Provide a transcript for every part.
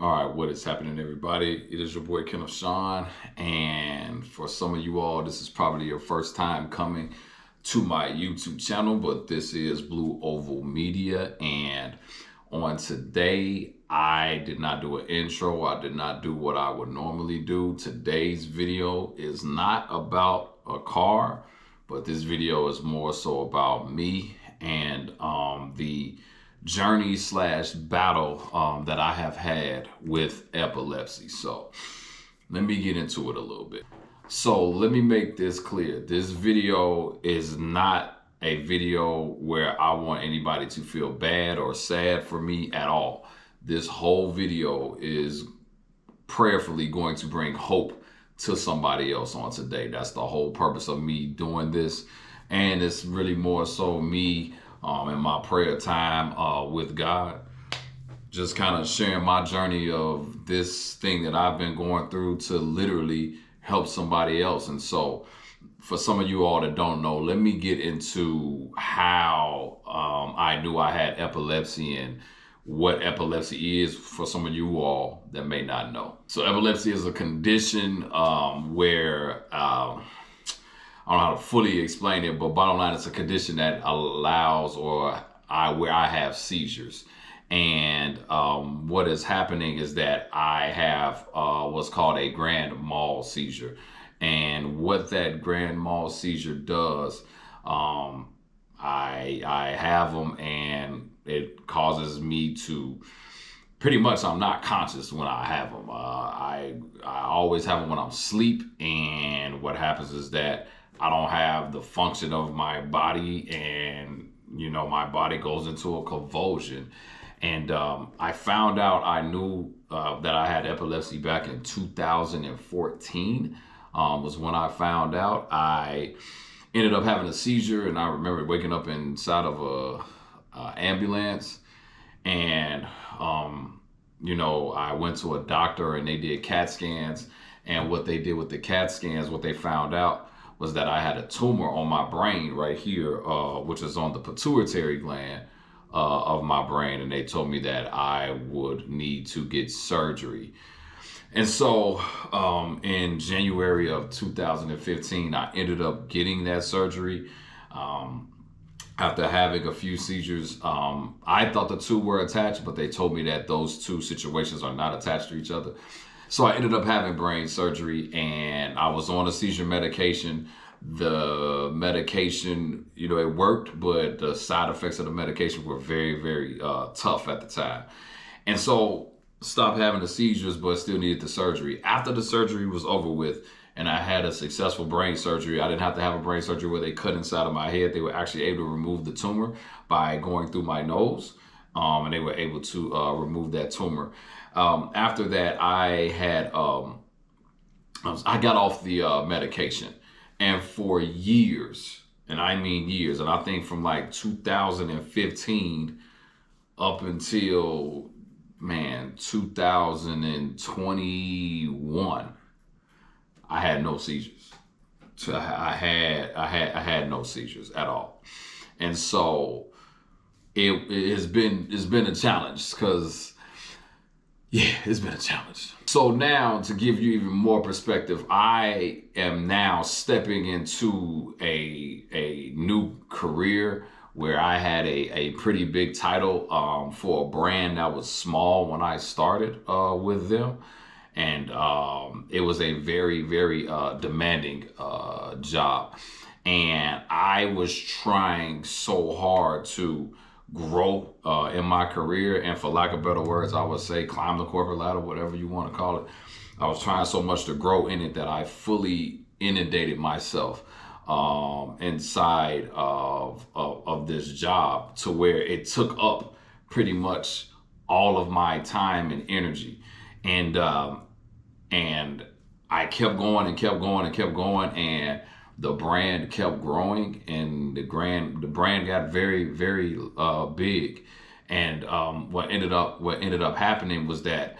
All right, what is happening, everybody? It is your boy Kenneth Sean, and for some of you all, this is probably your first time coming to my YouTube channel, but this is Blue Oval Media, and on today, I did not do an intro. I did not do what I would normally do. Today's video is not about a car, but this video is more so about me and the journey / battle that I have had with epilepsy. So let me get into it a little bit. So let me make this clear. This video is not a video where I want anybody to feel bad or sad for me at all. This whole video is prayerfully going to bring hope to somebody else on today. That's the whole purpose of me doing this. And it's really more so me in my prayer time with God, just kind of sharing my journey of this thing that I've been going through to literally help somebody else. And so for some of you all that don't know, let me get into how I knew I had epilepsy and what epilepsy is for some of you all that may not know. So epilepsy is a condition where I don't know how to fully explain it, but bottom line, it's a condition that allows where I have seizures. And what is happening is that I have what's called a grand mal seizure. And what that grand mal seizure does, I have them, and it causes me to pretty much, I'm not conscious when I have them. I always have them when I'm asleep. And what happens is that I don't have the function of my body, and my body goes into a convulsion. And I found out, I knew that I had epilepsy back in 2014 was when I found out. I ended up having a seizure, and I remember waking up inside of a ambulance, and I went to a doctor, and they did CAT scans. And what they did with the CAT scans, what they found out was that I had a tumor on my brain right here, which is on the pituitary gland of my brain. And they told me that I would need to get surgery. And so in January of 2015, I ended up getting that surgery. After having a few seizures, I thought the two were attached, but they told me that those two situations are not attached to each other. So I ended up having brain surgery, and I was on a seizure medication. The medication, it worked, but the side effects of the medication were very, very tough at the time. And so stopped having the seizures, but still needed the surgery. After the surgery was over with, and I had a successful brain surgery, I didn't have to have a brain surgery where they cut inside of my head. They were actually able to remove the tumor by going through my nose. And they were able to remove that tumor. After that, I got off the medication, and for years, and I mean years, and I think from like 2015 up until 2021, I had no seizures. So I had no seizures at all, and so it's been a challenge, because it's been a challenge. So now, to give you even more perspective, I am now stepping into a new career where I had a pretty big title for a brand that was small when I started with them. And it was a very, very demanding job. And I was trying so hard to grow in my career, and for lack of better words, I would say climb the corporate ladder, whatever you want to call it. I was trying so much to grow in it that I fully inundated myself inside of this job, to where it took up pretty much all of my time and energy. And I kept going and kept going and kept going, and the brand kept growing, and the brand got very, very big. And what ended up happening was that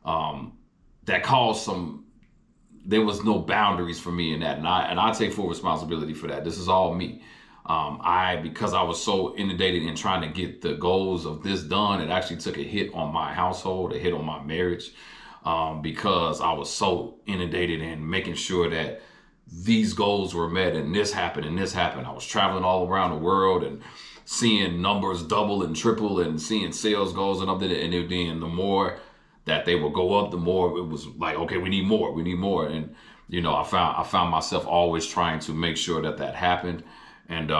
that caused there was no boundaries for me in that, and I take full responsibility for that. This is all me. Because I was so inundated in trying to get the goals of this done, it actually took a hit on my household, a hit on my marriage, because I was so inundated in making sure that these goals were met and this happened and this happened. I was traveling all around the world and seeing numbers double and triple and seeing sales goals and up there. And then the more that they would go up, the more it was like, okay, we need more. And, I found myself always trying to make sure that that happened. And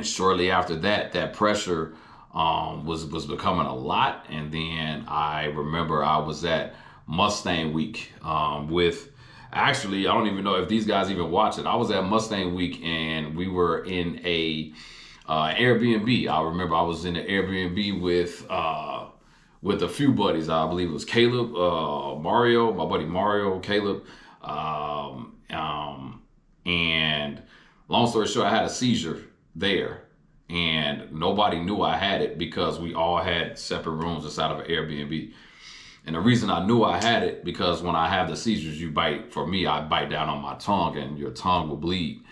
shortly after that, that pressure was becoming a lot. And then I remember I was at Mustang Week with, actually, I don't even know if these guys even watch it. I was at Mustang Week and we were in a Airbnb. I remember I was in an Airbnb with a few buddies. I believe it was Caleb, Mario, my buddy Mario, Caleb, and long story short, I had a seizure there, and nobody knew I had it because we all had separate rooms inside of an Airbnb. And the reason I knew I had it, because when I have the seizures, I bite down on my tongue and your tongue will bleed.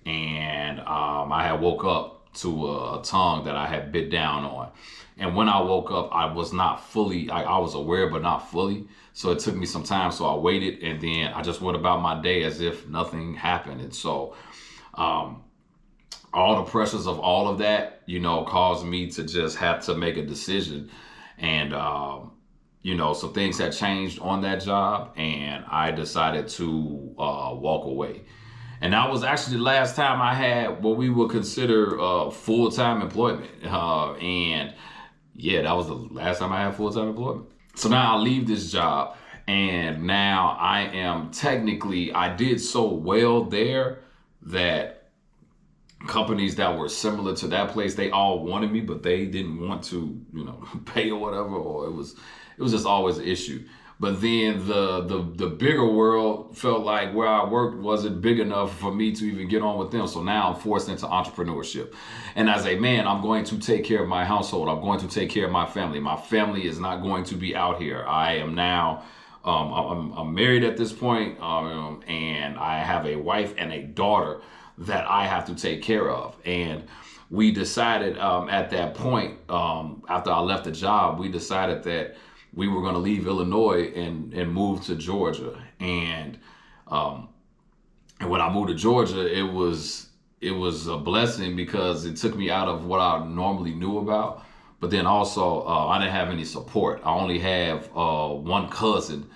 And I had woke up to a tongue that I had bit down on. And when I woke up, I was not fully, I was aware, but not fully. So it took me some time. So I waited, and then I just went about my day as if nothing happened. And so all the pressures of all of that, caused me to just have to make a decision. And, so things had changed on that job, and I decided to walk away. And that was actually the last time I had what we would consider full-time employment. And yeah, that was the last time I had full-time employment. So now I leave this job, and now I did so well there that companies that were similar to that place, they all wanted me, but they didn't want to, pay or whatever, or it was just always an issue. But then the bigger world felt like where I worked wasn't big enough for me to even get on with them. So now I'm forced into entrepreneurship. And as a man, I'm going to take care of my household. I'm going to take care of my family. My family is not going to be out here. I am now, I'm married at this point, and I have a wife and a daughter that I have to take care of. And we decided at that point, after I left the job, we decided that we were going to leave Illinois and move to Georgia. And when I moved to Georgia, it was a blessing because it took me out of what I normally knew about. But then also, I didn't have any support. I only have one cousin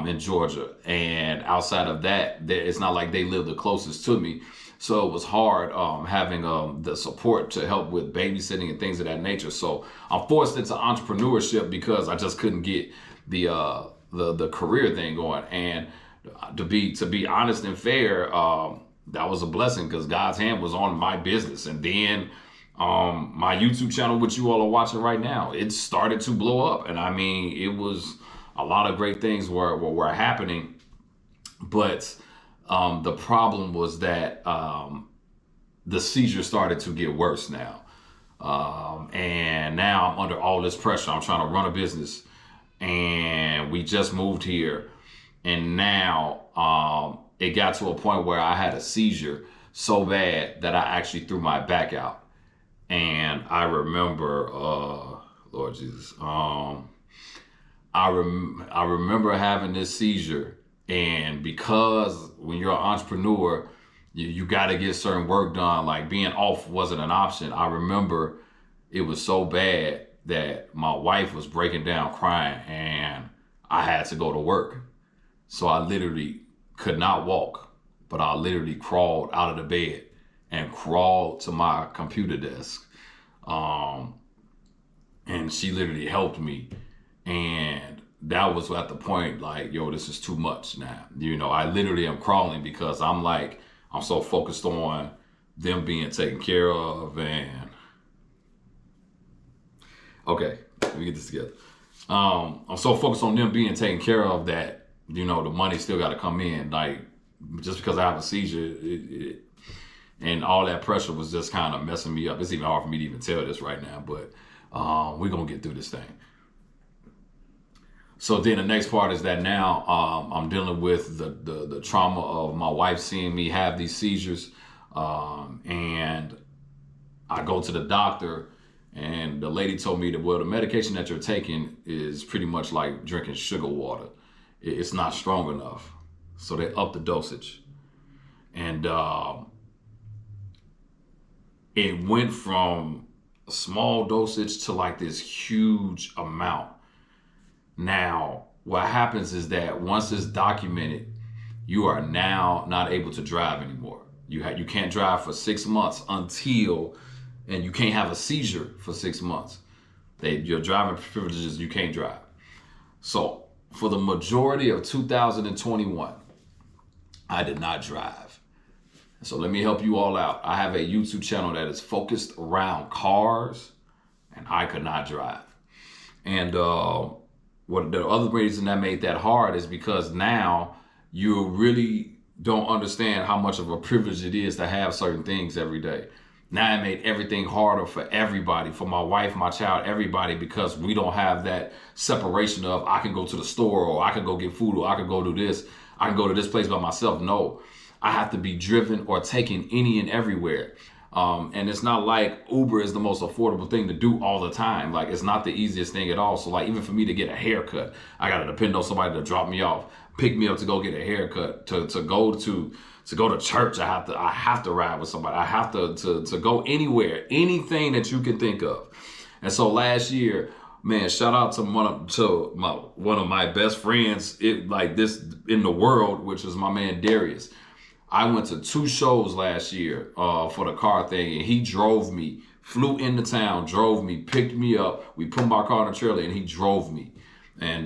in Georgia. And outside of that, it's not like they live the closest to me. So it was hard having the support to help with babysitting and things of that nature. So I'm forced into entrepreneurship because I just couldn't get the career thing going. And to be honest and fair, that was a blessing because God's hand was on my business. And then my YouTube channel, which you all are watching right now, it started to blow up. And I mean, it was a lot of great things were happening, but the problem was that the seizure started to get worse now. And now I'm under all this pressure. I'm trying to run a business, and we just moved here. And now it got to a point where I had a seizure so bad that I actually threw my back out. And I remember, Lord Jesus, I remember having this seizure. And because when you're an entrepreneur, you got to get certain work done. Like being off wasn't an option. I remember it was so bad that my wife was breaking down crying and I had to go to work. So I literally could not walk, but I literally crawled out of the bed and crawled to my computer desk. And she literally helped me. And that was at the point like, yo, this is too much now. I literally am crawling because I'm so focused on them being taken care of. And okay, let me get this together. I'm so focused on them being taken care of that, the money still got to come in. Like just because I have a seizure, and all that pressure was just kind of messing me up. It's even hard for me to even tell this right now, but we're going to get through this thing. So then the next part is that now I'm dealing with the trauma of my wife seeing me have these seizures. And I go to the doctor, and the lady told me that, well, the medication that you're taking is pretty much like drinking sugar water. It's not strong enough. So they up the dosage. And it went from a small dosage to like this huge amount. Now, what happens is that once it's documented, you are now not able to drive anymore. You can't drive for 6 months and you can't have a seizure for 6 months. Your driving privileges, you can't drive. So for the majority of 2021, I did not drive. So let me help you all out. I have a YouTube channel that is focused around cars, and I could not drive. And what the other reason that made that hard is because now you really don't understand how much of a privilege it is to have certain things every day. Now it made everything harder for everybody, for my wife, my child, everybody, because we don't have that separation of I can go to the store, or I can go get food, or I can go do this. I can go to this place by myself. No, I have to be driven or taken any and everywhere. And it's not like Uber is the most affordable thing to do all the time. Like, it's not the easiest thing at all. So like, even for me to get a haircut, I got to depend on somebody to drop me off, pick me up to go get a haircut, to go to church. I have to ride with somebody. I have to go anywhere, anything that you can think of. And so last year, man, shout out to one of my best friends in the world, which is my man Darius. I went to 2 shows last year for the car thing, and he drove me, flew into town, drove me, picked me up. We put my car in a trailer, and he drove me. And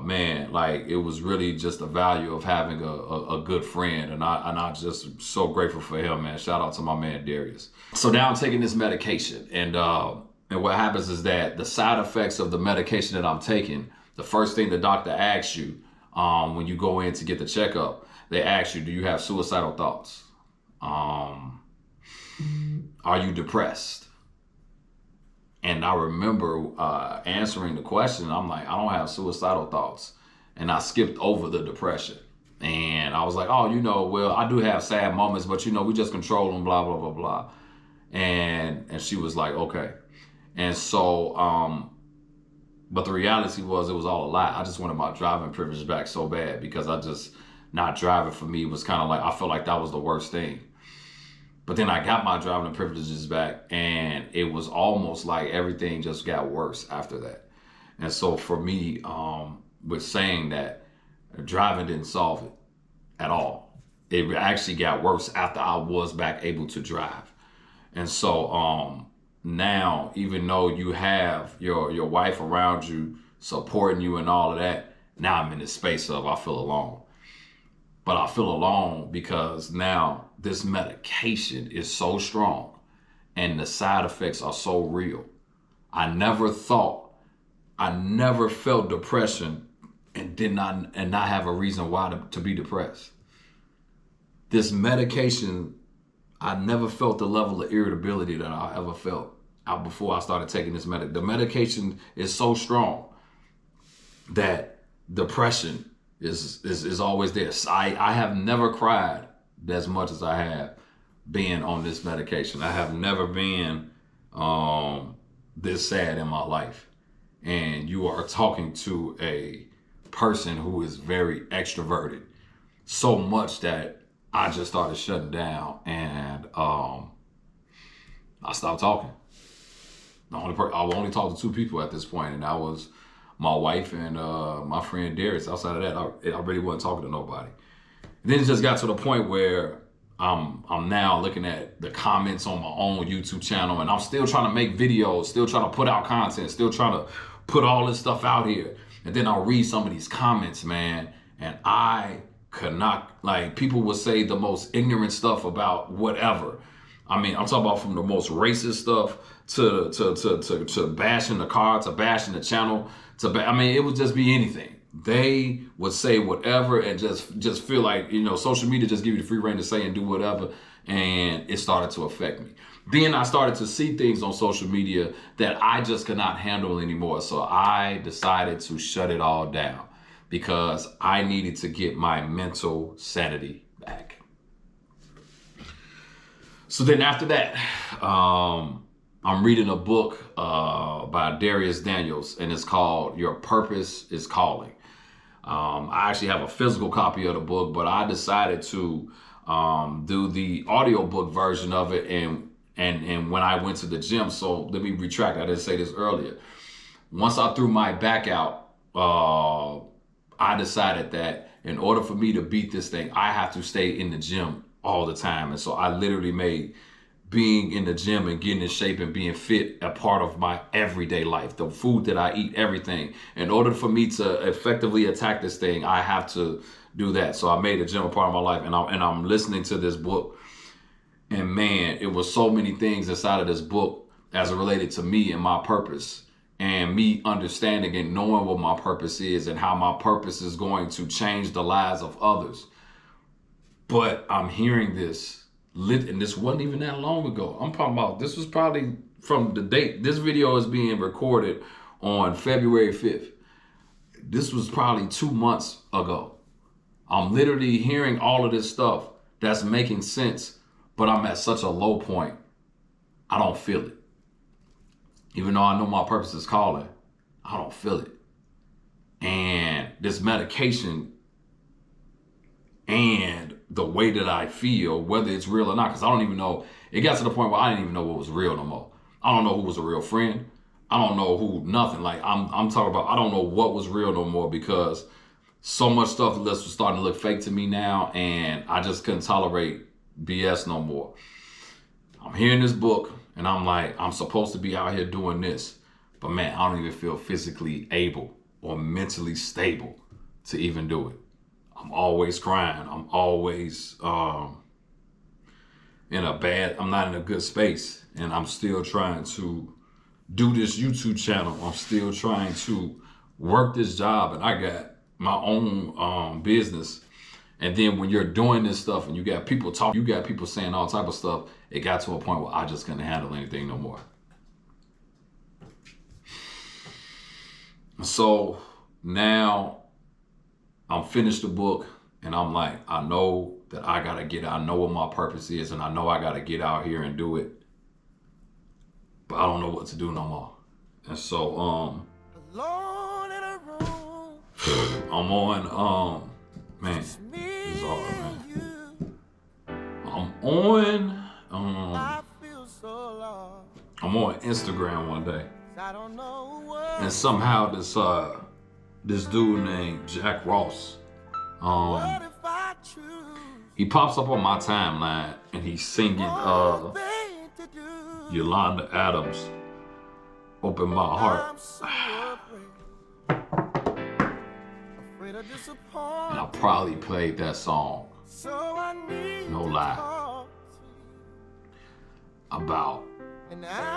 man, like, it was really just the value of having a good friend, and I'm just so grateful for him, man. Shout out to my man Darius. So now I'm taking this medication, and what happens is that the side effects of the medication that I'm taking, the first thing the doctor asks you when you go in to get the checkup, they ask you, do you have suicidal thoughts? Are you depressed? And I remember answering the question. I'm like, I don't have suicidal thoughts. And I skipped over the depression. And I was like, oh, well, I do have sad moments, but we just control them, blah, blah, blah, blah. And she was like, okay. And so, but the reality was, it was all a lie. I just wanted my driving privilege back so bad, because not driving for me was kind of like, I felt like that was the worst thing. But then I got my driving privileges back, and it was almost like everything just got worse after that. And so for me, with saying that, driving didn't solve it at all. It actually got worse after I was back able to drive. And so now, even though you have your wife around you, supporting you and all of that, now I'm in this space of I feel alone. But I feel alone because now this medication is so strong and the side effects are so real. I never felt depression and not have a reason why to be depressed. This medication, I never felt the level of irritability that I ever felt before I started taking this medication. The medication is so strong that depression is always there. I have never cried as much as I have being on this medication. I have never been this sad in my life. And you are talking to a person who is very extroverted, so much that I just started shutting down, and I stopped talking. I only talked to 2 people at this point, and that was my wife and my friend Darius. Outside of that, I really wasn't talking to nobody. And then it just got to the point where I'm now looking at the comments on my own YouTube channel, and I'm still trying to make videos, still trying to put out content, still trying to put all this stuff out here. And then I'll read some of these comments, man, and I could not, like, people would say the most ignorant stuff about whatever. I mean, I'm talking about from the most racist stuff to bashing the car, to bashing the channel, I mean, it would just be anything. They would say whatever and just feel like, social media just give you the free reign to say and do whatever. And it started to affect me. Then I started to see things on social media that I just could not handle anymore. So I decided to shut it all down because I needed to get my mental sanity back. So then after that, I'm reading a book by Darius Daniels, and it's called Your Purpose is Calling. I actually have a physical copy of the book, but I decided to do the audiobook version of it and when I went to the gym. So let me retract. I didn't say this earlier. Once I threw my back out, I decided that in order for me to beat this thing, I have to stay in the gym all the time. And so I literally made being in the gym and getting in shape and being fit a part of my everyday life. The food that I eat, everything. In order for me to effectively attack this thing, I have to do that. So I made the gym a part of my life, and I'm listening to this book. And man, it was so many things inside of this book as it related to me and my purpose, and me understanding and knowing what my purpose is and how my purpose is going to change the lives of others. But I'm hearing this, and this wasn't even that long ago. I'm talking about, this was probably from the date. This video is being recorded on February 5th. This was probably 2 months ago. I'm literally hearing all of this stuff that's making sense, but I'm at such a low point. I don't feel it. Even though I know my purpose is calling, I don't feel it. And this medication and the way that I feel, whether it's real or not, because I don't even know. It got to the point where I didn't even know what was real no more. I don't know who was a real friend. I don't know who, nothing. Like I'm talking about, I don't know what was real no more, because so much stuff was starting to look fake to me now, and I just couldn't tolerate BS no more. I'm hearing this book, and I'm like, I'm supposed to be out here doing this, but man, I don't even feel physically able or mentally stable to even do it. I'm always crying. I'm always I'm not in a good space, and I'm still trying to do this YouTube channel. I'm still trying to work this job, and I got my own business. And then when you're doing this stuff and you got people talking, you got people saying all type of stuff, it got to a point where I just couldn't handle anything no more. So now I'm finished the book, and I'm like, I know that I gotta get out. I know what my purpose is, and I know I gotta get out here and do it, but I don't know what to do no more. And so alone in a room, I'm on man, this is hard, man. I'm on Instagram one day, and somehow this dude named Jack Ross, he pops up on my timeline, and he's singing Yolanda Adams, Open My Heart. And I probably played that song, no lie, about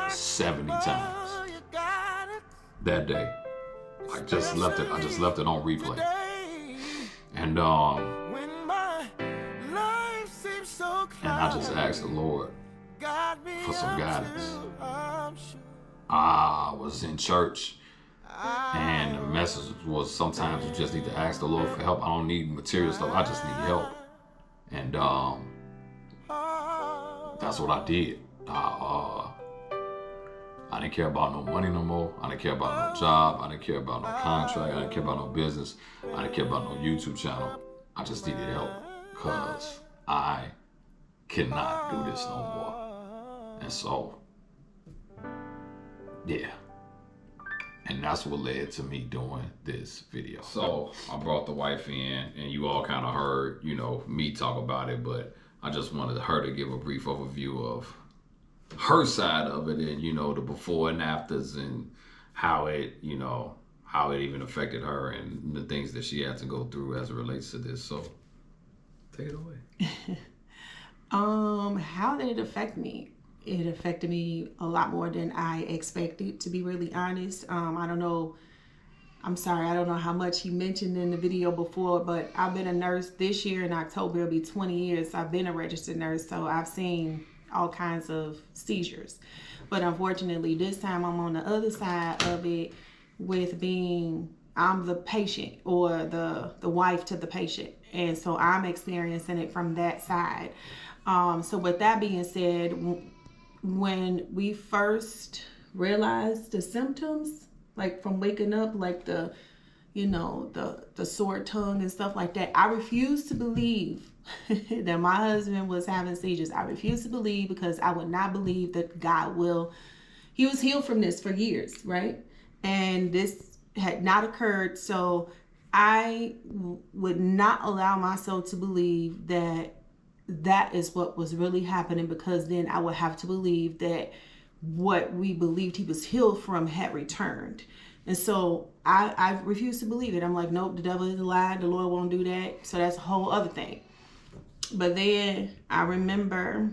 70 times that day. I just left it on replay. And I just asked the Lord for some guidance. I was in church, and the message was, sometimes you just need to ask the Lord for help. I don't need material stuff, I just need help. And that's what I did. I didn't care about no money no more. I didn't care about no job. I didn't care about no contract. I didn't care about no business. I didn't care about no YouTube channel. I just needed help, because I cannot do this no more. And so, yeah. And that's what led to me doing this video. So I brought the wife in, and you all kind of heard, you know, me talk about it, but I just wanted her to give a brief overview of her side of it, and, you know, the before and afters, and how it, you know, how it even affected her, and the things that she had to go through as it relates to this. So take it away. How did it affect me? It affected me a lot more than I expected, to be really honest. I don't know how much he mentioned in the video before, but I've been a nurse. This year in October, it'll be 20 years. I've been a registered nurse, so I've seen all kinds of seizures. But unfortunately, this time I'm on the other side of it, with being I'm the patient or the wife to the patient. And so I'm experiencing it from that side. So with that being said, when we first realized the symptoms, like from waking up, like the sore tongue and stuff like that, I refused to believe that my husband was having seizures. I refused to believe, because I would not believe that he was healed from this for years, right? And this had not occurred. So I would not allow myself to believe that that is what was really happening, because then I would have to believe that what we believed he was healed from had returned. And so I refuse to believe it. I'm like, nope, the devil is a lie. The Lord won't do that. So that's a whole other thing. But then I remember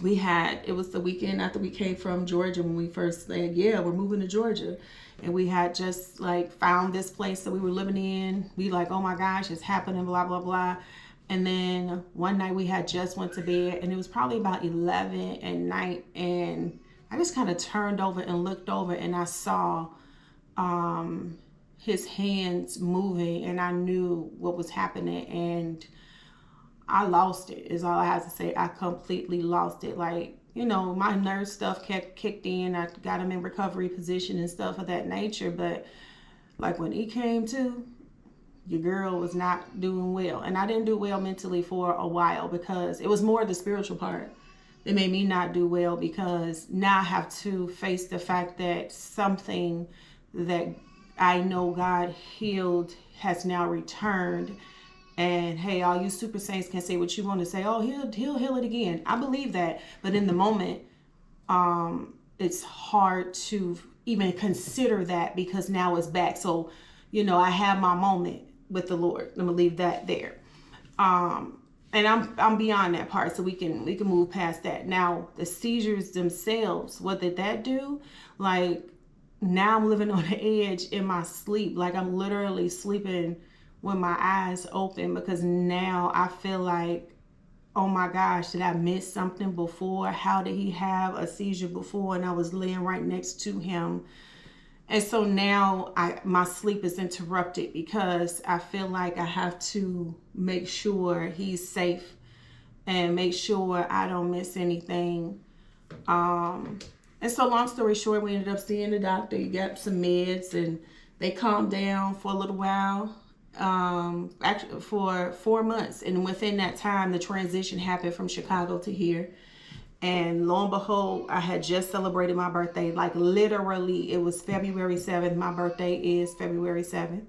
it was the weekend after we came from Georgia, when we first said, yeah, we're moving to Georgia. And we had just like found this place that we were living in. We like, oh my gosh, it's happening, blah, blah, blah. And then one night we had just went to bed, and it was probably about 11 at night. And I just kind of turned over and looked over, and I saw his hands moving, and I knew what was happening. And I lost it, is all I have to say. I completely lost it. Like, my nerve stuff kicked in. I got him in recovery position and stuff of that nature. But like when he came to, your girl was not doing well. And I didn't do well mentally for a while, because it was more the spiritual part that made me not do well, because now I have to face the fact that something that I know God healed has now returned. And hey, all you super saints can say what you want to say. Oh, he'll heal it again. I believe that. But in the moment, it's hard to even consider that, because now it's back. So, I have my moment with the Lord. I'm gonna leave that there. And I'm beyond that part, so we can move past that. Now, the seizures themselves, what did that do? Like, now I'm living on the edge in my sleep. Like, I'm literally sleeping with my eyes open, because now I feel like, oh my gosh, did I miss something before? How did he have a seizure before and I was laying right next to him? And so now my sleep is interrupted, because I feel like I have to make sure he's safe and make sure I don't miss anything. And so long story short, we ended up seeing the doctor. He got some meds, and they calmed down for a little while, actually for 4 months. And within that time, the transition happened from Chicago to here. And lo and behold, I had just celebrated my birthday. Like, literally, it was February 7th. My birthday is February 7th.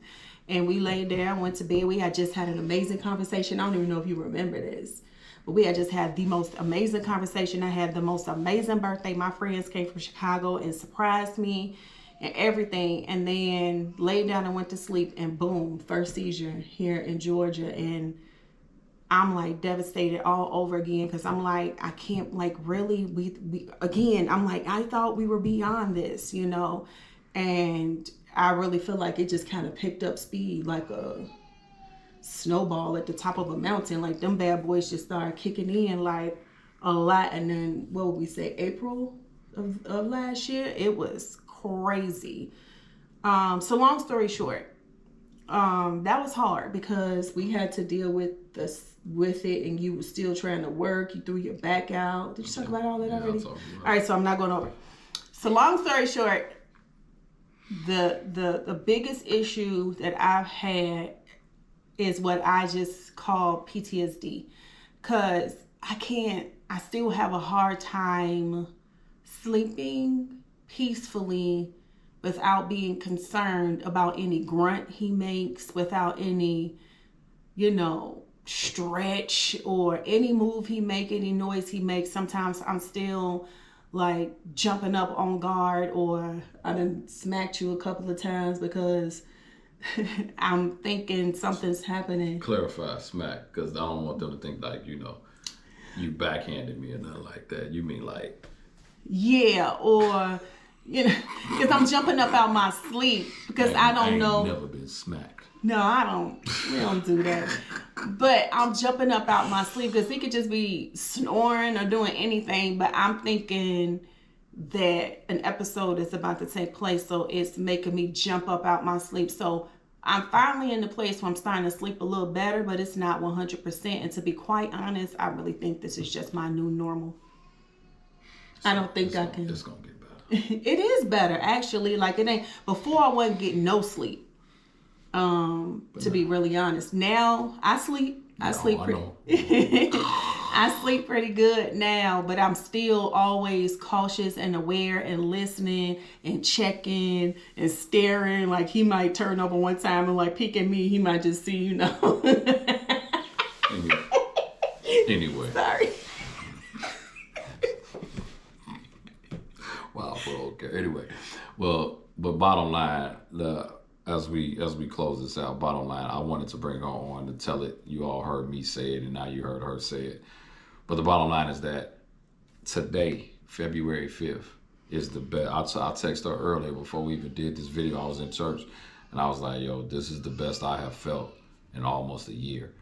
And we laid down, went to bed. We had just had an amazing conversation. I don't even know if you remember this, but we had just had the most amazing conversation. I had the most amazing birthday. My friends came from Chicago and surprised me and everything. And then laid down and went to sleep, and boom, first seizure here in Georgia. And I'm like devastated all over again, because I'm like, I can't, like, really, we again, I'm like, I thought we were beyond this, and I really feel like it just kind of picked up speed like a snowball at the top of a mountain. Like, them bad boys just started kicking in like a lot. And then, what would we say, April of last year, it was crazy. So long story short, that was hard, because we had to deal with it, and you were still trying to work. You threw your back out. Did you talk about all that already? All right, so I'm not going over. So long story short, the biggest issue that I've had is what I just call PTSD, because I still have a hard time sleeping peacefully without being concerned about any grunt he makes, without any, stretch or any move he make, any noise he makes. Sometimes I'm still like jumping up on guard, or I done smacked you a couple of times because I'm thinking something's happening. Clarify, smack, because I don't want them to think like, you backhanded me or nothing like that. You mean like... Yeah, or... because I'm jumping up out my sleep, because I don't know. I've never been smacked. No, I don't. We don't do that. But I'm jumping up out my sleep, because he could just be snoring or doing anything. But I'm thinking, that an episode is about to take place. So it's making me jump up out my sleep. So I'm finally in the place where I'm starting to sleep a little better, but it's not 100%. And to be quite honest, I really think this is just my new normal. I don't think I can. It's gonna get better. It is better, actually. Like, it ain't. Before, I wasn't getting no sleep. To be really honest, now I sleep. I sleep pretty. I sleep pretty good now, but I'm still always cautious and aware and listening and checking and staring. Like, he might turn over one time and like peek at me. He might just see, you know. Anyway. Sorry. Wow. Well, okay. Anyway, well, but bottom line, as we close this out, bottom line, I wanted to bring her on to tell it. You all heard me say it, and now you heard her say it. But the bottom line is that today, February 5th, is the best. I texted her earlier before we even did this video. I was in church, and I was like, "Yo, this is the best I have felt in almost a year."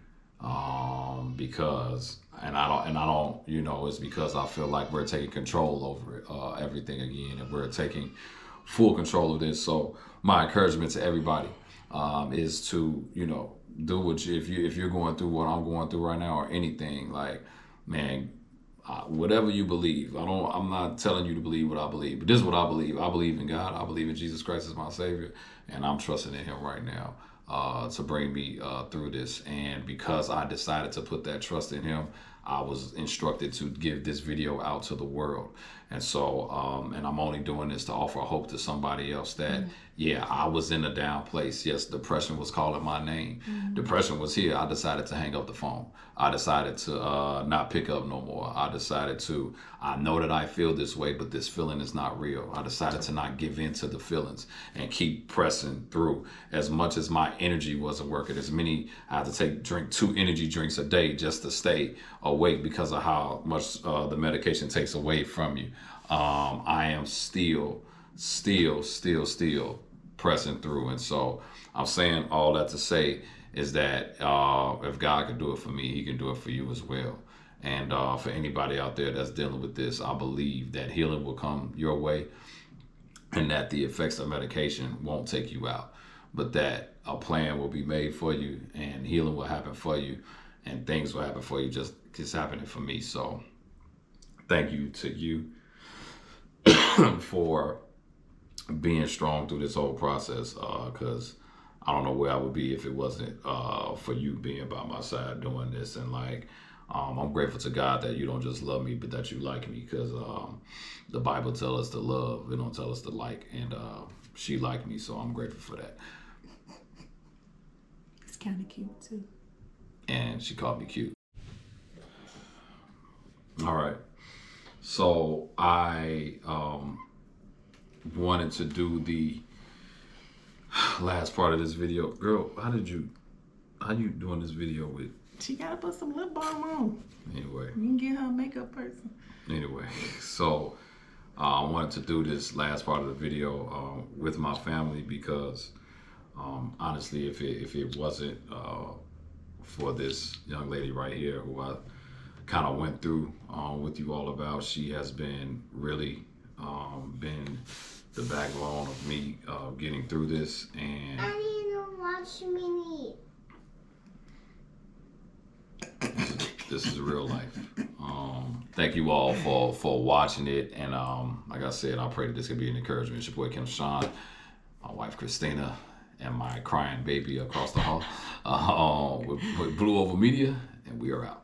Because I don't, you know, it's because I feel like we're taking control over it, everything again, and we're taking full control of this. So my encouragement to everybody is to, you know, do what if you're going through what I'm going through right now, or anything, like, man, whatever you believe. I'm not telling you to believe what I believe, but this is what I believe. I believe in God. I believe in Jesus Christ as my Savior, and I'm trusting in Him right now to bring me through this. And because I decided to put that trust in Him, I was instructed to give this video out to the world. And so, and I'm only doing this to offer hope to somebody else that, yeah, I was in a down place. Yes, depression was calling my name. Depression was here. I decided to hang up the phone. I decided to not pick up no more. I know that I feel this way, but this feeling is not real. I decided to not give in to the feelings and keep pressing through. As much as my energy wasn't working, I had to drink 2 energy drinks a day just to stay awake because of how much the medication takes away from you. I am still pressing through. And so I'm saying all that to say is that if God can do it for me, He can do it for you as well. And for anybody out there that's dealing with this, I believe that healing will come your way, and that the effects of medication won't take you out, but that a plan will be made for you, and healing will happen for you, and things will happen for you just happening for me. So thank you to you for being strong through this whole process, because I don't know where I would be if it wasn't for you being by my side doing this. And like, I'm grateful to God that you don't just love me, but that you like me, because the Bible tells us to love, it don't tell us to like. And she liked me, so I'm grateful for that. It's kind of cute too. And she called me cute. All right. So I wanted to do the last part of this video. Girl, how you doing this video with? She gotta put some lip balm on. Anyway. You can get her a makeup person. Anyway, so I wanted to do this last part of the video with my family, because honestly, if it wasn't for this young lady right here, who I kind of went through with you all about, she has been really been the backbone of me getting through this. And I need to watch me. This is real life. Thank you all for watching it, and like I said, I pray that this could be an encouragement. It's your boy Kim Sean, my wife Christina, and my crying baby across the hall with Blue Oval Media, and we are out.